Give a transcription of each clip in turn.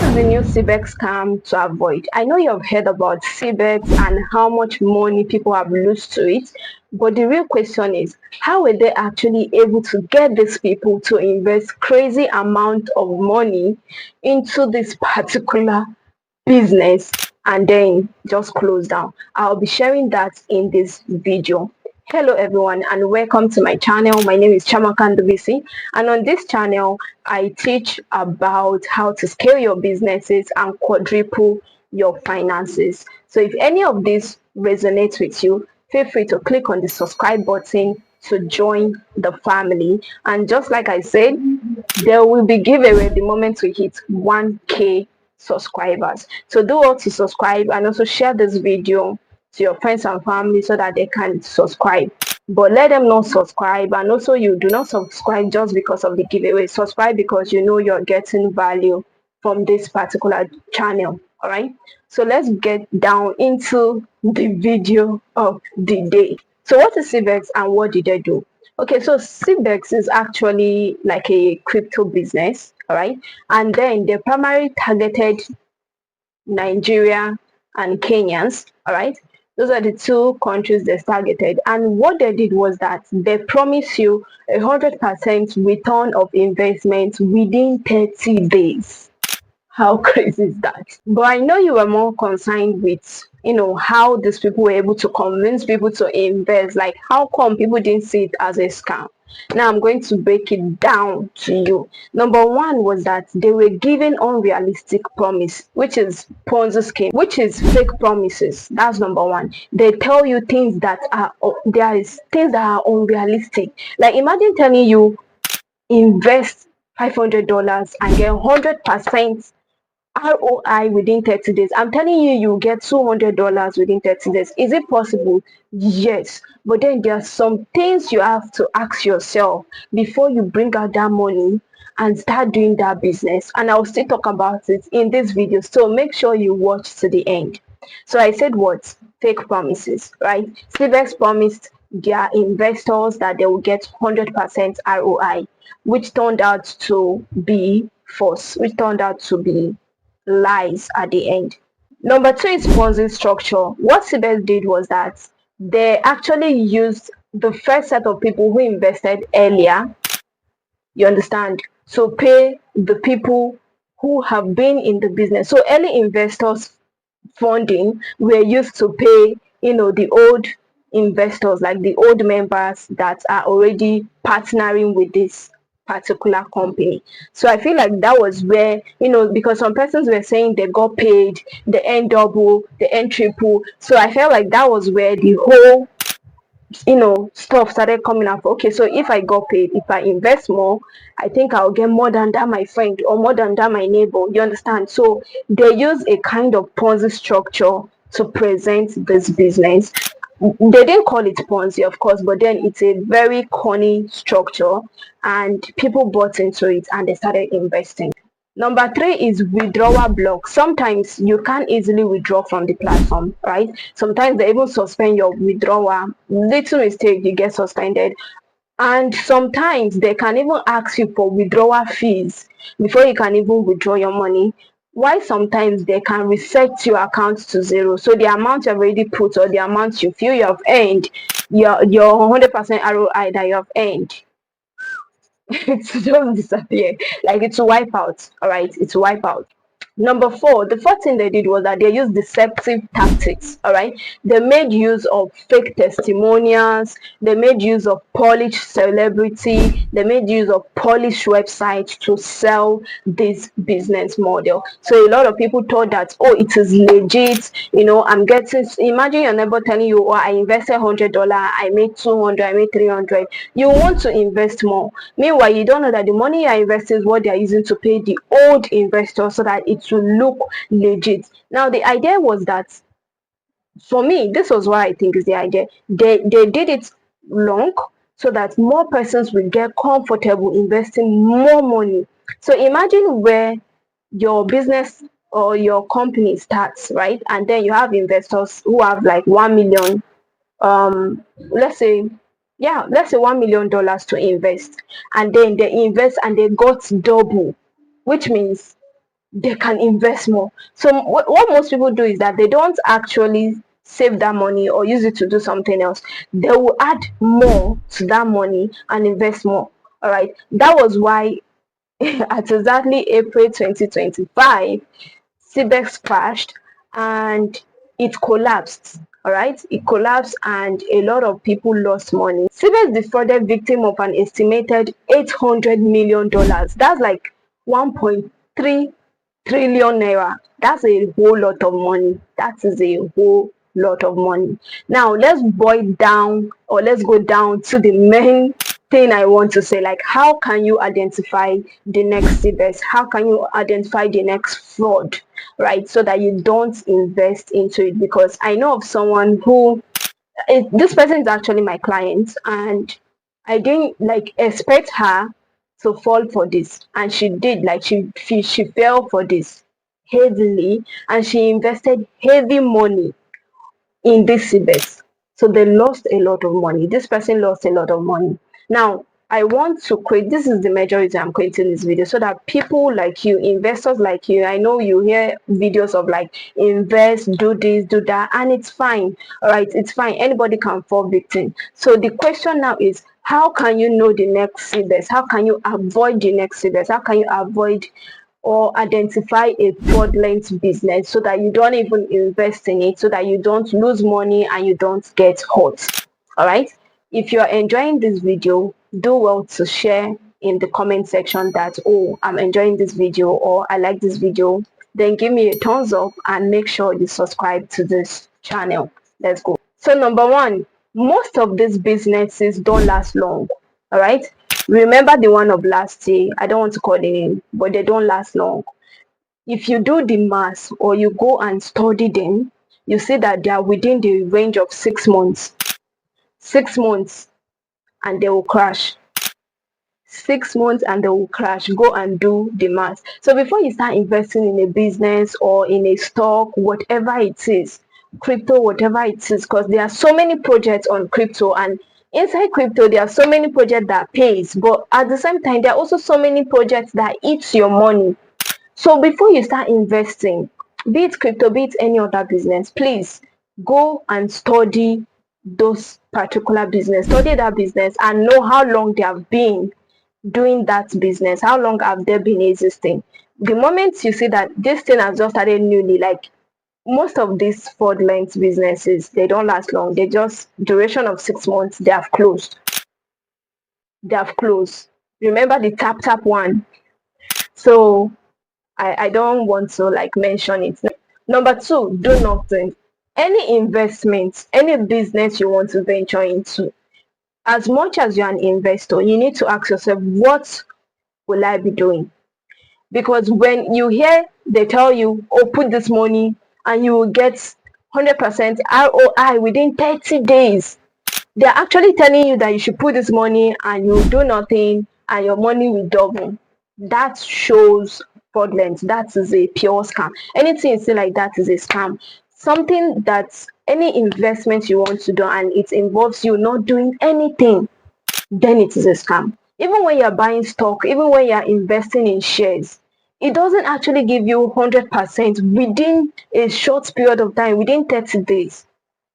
is the new CBEX scam to avoid? I know you have heard about CBEX and how much money people have lost to it, but the real question is, how were they actually able to get these people to invest crazy amount of money into this particular business and then just close down? I'll be sharing that in this video. Hello everyone and welcome to my channel. My name is Chamakandubisi, and on this channel I teach about how to scale your businesses and quadruple your finances. So if any of this resonates with you, feel free to click on the subscribe button to join the family. And just like I said, there will be giveaway the moment we hit 1k subscribers. So do all to subscribe and also share this video to your friends and family so that they can subscribe. But let them not subscribe, and also you do not subscribe just because of the giveaway. Subscribe because you know you're getting value from this particular channel. All right, so let's get down into the video of the day. So what is CBEX and what did they do? Okay, so CBEX is actually like a crypto business, all right, and then they primarily targeted Nigeria and Kenyans, all right. Those are the two countries they targeted, and what they did was that they promise you 100% return of investment within 30 days. How crazy is that? But I know you were more concerned with, how these people were able to convince people to invest. Like, how come people didn't see it as a scam? Now I'm going to break it down to you. Number one was that they were given unrealistic promise, which is Ponzi scheme, which is fake promises. That's number one. They tell you things that are unrealistic. Like, imagine telling you invest $500 and get 100% ROI within 30 days. I'm telling you, you get $200 within 30 days. Is it possible? Yes. But then there are some things you have to ask yourself before you bring out that money and start doing that business. And I'll still talk about it in this video. So make sure you watch to the end. So I said what? Fake promises, right? CBEX promised their investors that they will get 100% ROI, which turned out to be false, which turned out to be lies at the end. Number two is Ponzi structure. What CBEX did was that they actually used the first set of people who invested earlier, you understand, to pay the people who have been in the business. So early investors funding were used to pay, the old investors, like the old members that are already partnering with this particular company. So I feel like that was where, because some persons were saying they got paid, they earned double, they earned triple. So I felt like that was where the whole stuff started coming up. Okay, so if I got paid, if I invest more, I think I'll get more than that my friend, or more than that my neighbor. You understand? So they use a kind of Ponzi structure to present this business. They didn't call it Ponzi, of course, but then it's a very corny structure, and people bought into it and they started investing. Number three is withdrawal block. Sometimes you can't easily withdraw from the platform, right? Sometimes they even suspend your withdrawal. Little mistake, you get suspended. And sometimes they can even ask you for withdrawal fees before you can even withdraw your money. Why sometimes they can reset your account to zero. So the amount you've already put, or the amount you feel you have earned, your 100% ROI that you have earned, it's just disappear. Like, it's a wipe out. All right, it's a wipe out. Number four, the first thing they did was that they used deceptive tactics. All right, they made use of fake testimonials, they made use of polished celebrity, they made use of polished websites to sell this business model. So a lot of people thought that, oh, it is legit. I'm getting, imagine your neighbor telling you, oh, I invested $100, I made 200, I made 300. You want to invest more. Meanwhile, you don't know that the money you are investing is what they are using to pay the old investors so that it will look legit. Now, the idea was that, for me, this was what I think is the idea. They did it long so that more persons will get comfortable investing more money. So imagine where your business or your company starts, right? And then you have investors who have like 1 million, let's say $1 million to invest, and then they invest and they got double, which means they can invest more. So what most people do is that they don't actually save that money or use it to do something else. They will add more to that money and invest more. All right, that was why at exactly April 2025, CBEX crashed and it collapsed. All right, it collapsed and a lot of people lost money. CBEX defrauded victim of an estimated $800 million. That's like 1.3 trillion naira. That's a whole lot of money. That is a whole lot of money. Now let's boil down, or let's go down to the main thing I want to say. Like, how can you identify the next CBEX? How can you identify the next fraud, right? So that you don't invest into it. Because I know of someone who, this person is actually my client, and I didn't like expect her to fall for this, and she did. Like, she fell for this heavily, and she invested heavy money in this CBEX. So they lost a lot of money. This person lost a lot of money. Now, I want to create, this is the major reason I'm creating this video, so that people like you, investors like you, I know you hear videos of like, invest, do this, do that, and it's fine. All right, it's fine. Anybody can fall victim. So the question now is, how can you know the next CBEX? How can you avoid the next CBEX? How can you avoid or identify a fraudulent business so that you don't even invest in it, so that you don't lose money and you don't get hurt? All right, if you're enjoying this video, do well to share in the comment section that, oh, I'm enjoying this video, or I like this video. Then give me a thumbs up and make sure you subscribe to this channel. Let's go. So number one, most of these businesses don't last long. All right, remember the one of last year, I don't want to call the name, but they don't last long. If you do the math or you go and study them, you see that they are within the range of 6 months. 6 months and they will crash. 6 months and they will crash. Go and do the math. So before you start investing in a business or in a stock, whatever it is, crypto, whatever it is, because there are so many projects on crypto, and inside crypto there are so many projects that pays, but at the same time there are also so many projects that eats your money. So before you start investing, be it crypto, be it any other business, please go and study those particular business, study that business and know how long they have been doing that business, how long have they been existing. The moment you see that this thing has just started newly, like most of these fraudulent businesses, they don't last long. They just duration of 6 months, they have closed. They have closed. Remember the tap one. So I don't want to like mention it. Number two, do nothing. Any investment, any business you want to venture into, as much as you're an investor, you need to ask yourself, what will I be doing? Because when you hear they tell you, oh, put this money and you will get 100% ROI within 30 days, they're actually telling you that you should put this money and you do nothing and your money will double. That shows fraudulent. That is a pure scam. Anything you say like that is a scam. Something that any investment you want to do and it involves you not doing anything, then it is a scam. Even when you're buying stock, even when you're investing in shares, it doesn't actually give you 100% within a short period of time, within 30 days.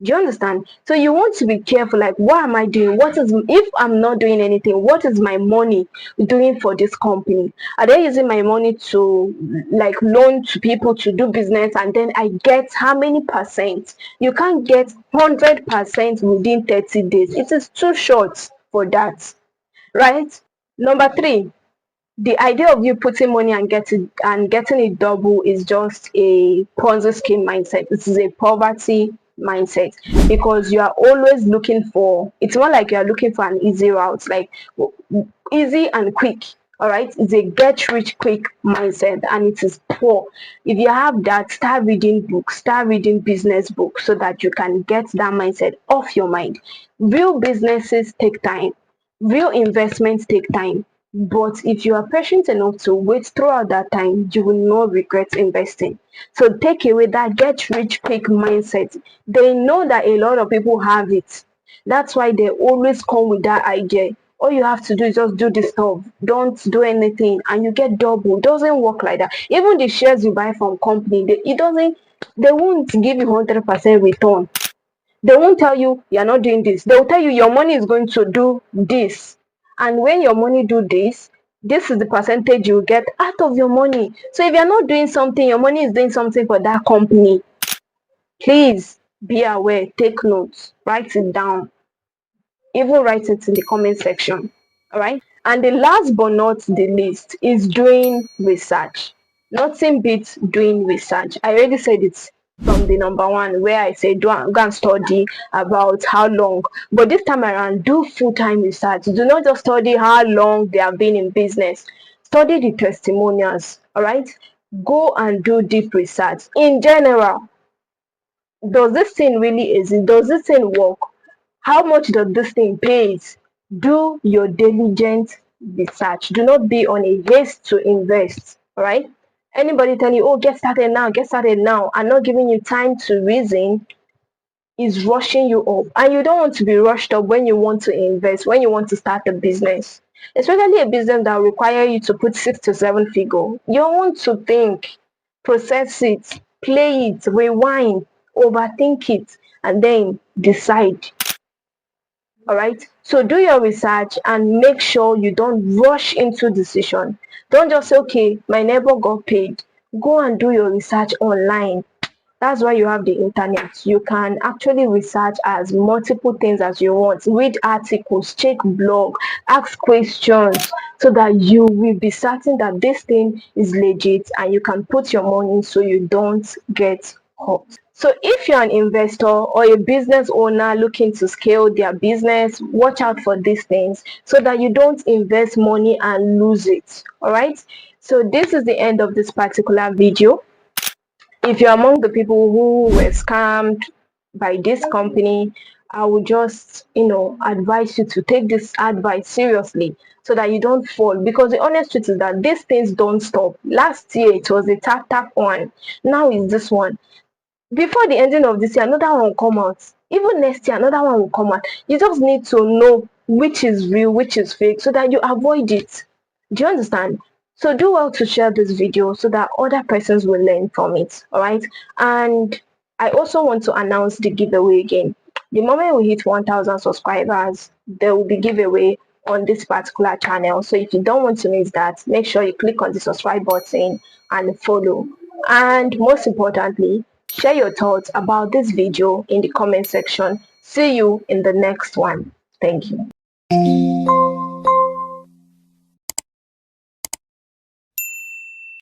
Do you understand? So you want to be careful, like, what am I doing? What is, if I'm not doing anything, what is my money doing for this company? Are they using my money to like loan to people to do business, and then I get how many percent? You can't get 100% within 30 days. It is too short for that, right? Number three, the idea of you putting money and getting it double is just a Ponzi scheme mindset. This is a poverty mindset, because you are always looking for, it's more like you are looking for an easy route, like easy and quick. All right, it's a get rich quick mindset, and it is poor. If you have that, start reading books, start reading business books, so that you can get that mindset off your mind. Real businesses take time, real investments take time, but if you are patient enough to wait throughout that time, you will not regret investing. So take away that get rich quick mindset. They know that a lot of people have it. That's why they always come with that idea all you have to do is just do this stuff, don't do anything, and you get double. It doesn't work like that. Even the shares you buy from company, they won't give you 100% return. They won't tell you you're not doing this. They'll tell you your money is going to do this, and when your money do this, this is the percentage you get out of your money. So if you're not doing something, your money is doing something for that company. Please be aware, take notes, write it down, even write it in the comment section. All right. And the last but not the least is doing research. Nothing beats doing research. I already said it from the number one, where I said go and study about how long. But this time around, do full-time research. Do not just study how long they have been in business. Study the testimonials. All right. Go and do deep research. In general, does this thing really exist? Does this thing work? How much does this thing pay? Do your diligent research. Do not be on a haste to invest. All right. Anybody tell you, oh, get started now, and not giving you time to reason, is rushing you up. And you don't want to be rushed up when you want to invest, when you want to start a business, especially a business that require you to put 6 to 7 figure. You want to think, process it, play it, rewind, overthink it, and then decide. All right. So do your research and make sure you don't rush into decision. Don't just say, okay, my neighbor got paid. Go and do your research online. That's why you have the internet. You can actually research as multiple things as you want. Read articles, check blog, ask questions, so that you will be certain that this thing is legit and you can put your money so you don't get hurt. So if you're an investor or a business owner looking to scale their business, watch out for these things so that you don't invest money and lose it. All right. So this is the end of this particular video. If you're among the people who were scammed by this company, I would just, advise you to take this advice seriously so that you don't fall. Because the honest truth is that these things don't stop. Last year, it was the tap one. Now it's this one. Before the ending of this year, another one will come out. Even next year, another one will come out. You just need to know which is real, which is fake, so that you avoid it. Do you understand? So do well to share this video so that other persons will learn from it. All right. And I also want to announce the giveaway again. The moment we hit 1,000 subscribers, there will be giveaway on this particular channel. So if you don't want to miss that, make sure you click on the subscribe button and follow. And most importantly, share your thoughts about this video in the comment section. See you in the next one. Thank you.